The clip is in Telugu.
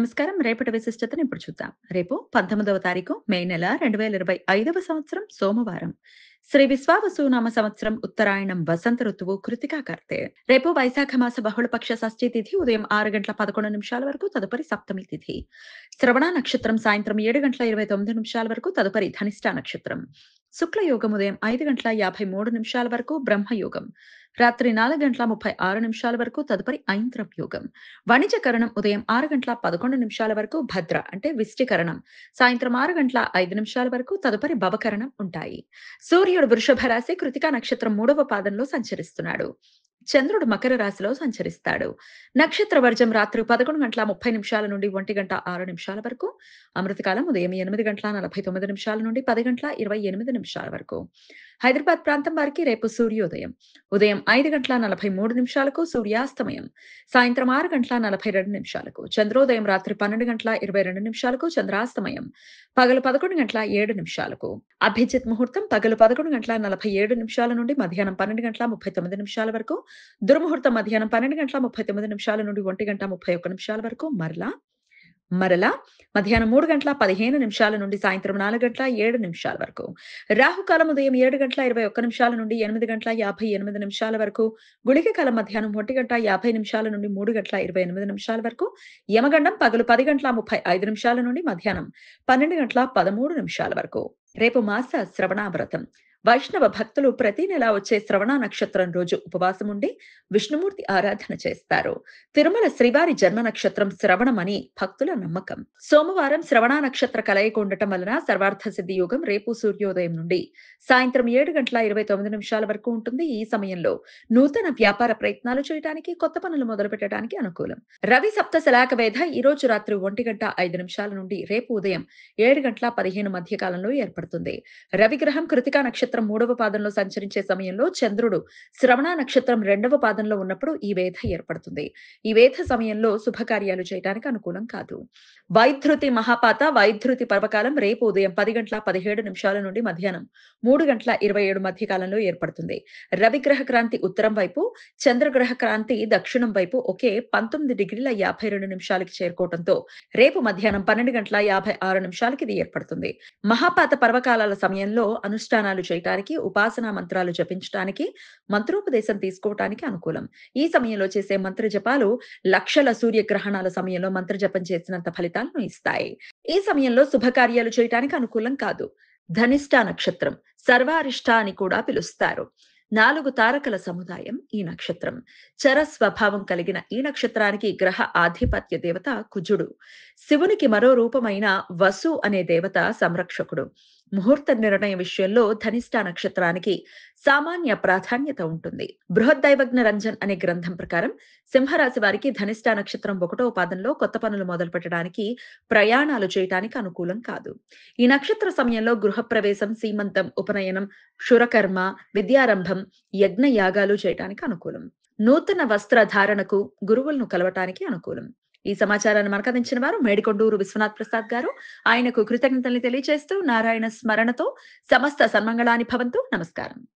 నమస్కారం. రేపటి విశిష్టతను ఇప్పుడు చూద్దాం. రేపు 19వ తారీఖు మే నెల 2025వ సంవత్సరం సోమవారం. శ్రీ విశ్వావసునామ సంవత్సరం ఉత్తరాయణం వసంత ఋతువు కృతికా కార్తె. రేపు వైశాఖ మాస బహుళపక్ష షష్ఠి తిథి ఉదయం 6:11 వరకు తదుపరి సప్తమి తిథి. శ్రవణ నక్షత్రం సాయంత్రం 7:29 వరకు తదుపరి ధనిష్ఠా నక్షత్రం. శుక్ల యోగం ఉదయం 5:53 వరకు బ్రహ్మయోగం. రాత్రి 4:36 వరకు తదుపరి ఐంద్రం యోగం. వాణిజ్యకరణం ఉదయం 6:11 వరకు భద్ర అంటే విష్టికరణం. సాయంత్రం 6:05 వరకు తదుపరి భవకరణం ఉంటాయి. సూర్యుడు వృషభ రాశి కృతికా నక్షత్రం 3వ పాదంలో సంచరిస్తున్నాడు. చంద్రుడు మకర రాశిలో సంచరిస్తాడు. నక్షత్ర వర్జం రాత్రి 11:30 నుండి 1:06 వరకు. అమృతకాలం ఉదయం 8:49 నుండి 10:28 వరకు. హైదరాబాద్ ప్రాంతం వారికి రేపు సూర్యోదయం ఉదయం 5:43 సూర్యాస్తమయం సాయంత్రం 6:42 చంద్రోదయం రాత్రి 12:22 చంద్రాస్తమయం పగలు 11:07 అభిజిత్ ముహూర్తం పగలు 11:47 నుండి మధ్యాహ్నం 12:39 వరకు. దుర్ముహూర్తం మధ్యాహ్నం 12:39 నుండి 1:31 వరకు. మరలా మధ్యాహ్నం 3:15 నుండి సాయంత్రం 4:07 వరకు. రాహుకాలం ఉదయం 7:21 నుండి 8:58 వరకు. గుళిక కాలం మధ్యాహ్నం 1:50 నుండి 3:28 వరకు. యమగండం పగలు 10:35 నుండి మధ్యాహ్నం 12:13 వరకు. రేపు మాస శ్రవణ వ్రతం. వైష్ణవ భక్తులు ప్రతి నెల వచ్చే శ్రవణ నక్షత్రం రోజు ఉపవాసం ఉండి విష్ణుమూర్తి ఆరాధన చేస్తారు. తిరుమల శ్రీవారి జన్మ నక్షత్రం శ్రవణమని భక్తుల నమ్మకం. సోమవారం శ్రవణ నక్షత్ర కలయిక ఉండటం వలన సర్వార్థ సిద్ధి యోగం రేపు సూర్యోదయం నుండి సాయంత్రం 7:29 వరకు ఉంటుంది. ఈ సమయంలో నూతన వ్యాపార ప్రయత్నాలు చేయడానికి కొత్త పనులు మొదలు పెట్టడానికి అనుకూలం. రవి సప్త శలాక వేధ ఈ రోజు రాత్రి 1:05 నుండి రేపు ఉదయం 7:15 మధ్య కాలంలో ఏర్పడుతుంది. రవిగ్రహం కృతికా నక్షత్రం 3వ పాదంలో సంచరించే సమయంలో చంద్రుడు శ్రవణ నక్షత్రం 2వ పాదంలో ఉన్నప్పుడు ఈ వేధ ఏర్పడుతుంది. ఈ వేధ సమయంలో శుభకార్యాలు చేయడానికి అనుకూలం కాదు. వైధృతి మహాపాత వైధృతి పర్వకాలం రేపు ఉదయం 10:17 నుండి మధ్యాహ్నం 3:27 మధ్య కాలంలో ఏర్పడుతుంది. రవిగ్రహ క్రాంతి ఉత్తరం వైపు చంద్రగ్రహ క్రాంతి దక్షిణం వైపు ఒకే 19:52 చేరుకోవడంతో రేపు మధ్యాహ్నం 12:56 ఇది ఏర్పడుతుంది. మహాపాత పర్వకాలాల సమయంలో అనుష్ఠానాలు చేయటానికి ఉపాసనా మంత్రాలు జపించడానికి మంత్రోపదేశం తీసుకోవటానికి అనుకూలం. ఈ సమయంలో చేసే మంత్ర జపాలు లక్షల సూర్యగ్రహణాల సమయంలో మంత్ర జపం చేసినంత ఫలితాలను ఇస్తాయి. ఈ సమయంలో శుభకార్యాలు చేయటానికి అనుకూలం కాదు. ధనిష్ఠా నక్షత్రం సర్వారిష్ట అని కూడా పిలుస్తారు. 4 తారకల సముదాయం ఈ నక్షత్రం. చర స్వభావం కలిగిన ఈ నక్షత్రానికి గ్రహ ఆధిపత్య దేవత కుజుడు. శివునికి మరో రూపమైన వసు అనే దేవత సంరక్షకుడు. ముహూర్త నిర్ణయ విషయంలో ధనిష్ఠా నక్షత్రానికి సామాన్య ప్రాధాన్యత ఉంటుంది. బృహద్దైవజ్ఞ రంజన్ అనే గ్రంథం ప్రకారం సింహరాశి వారికి ధనిష్ఠా నక్షత్రం 1వ పాదంలో కొత్త పనులు మొదలు పెట్టడానికి ప్రయాణాలు చేయటానికి అనుకూలం కాదు. ఈ నక్షత్ర సమయంలో గృహప్రవేశం సీమంతం ఉపనయనం క్షురకర్మ విద్యారంభం యజ్ఞ యాగాలు చేయటానికి అనుకూలం. నూతన వస్త్ర ధారణకు గురువులను కలవటానికి అనుకూలం. ఈ సమాచారాన్ని మనకు అందించిన వారు మేడికొండూరు విశ్వనాథ్ ప్రసాద్ గారు. ఆయనకు కృతజ్ఞతలు తెలియజేస్తూ నారాయణ స్మరణతో సమస్త సన్మంగళాని భవంతు. నమస్కారం.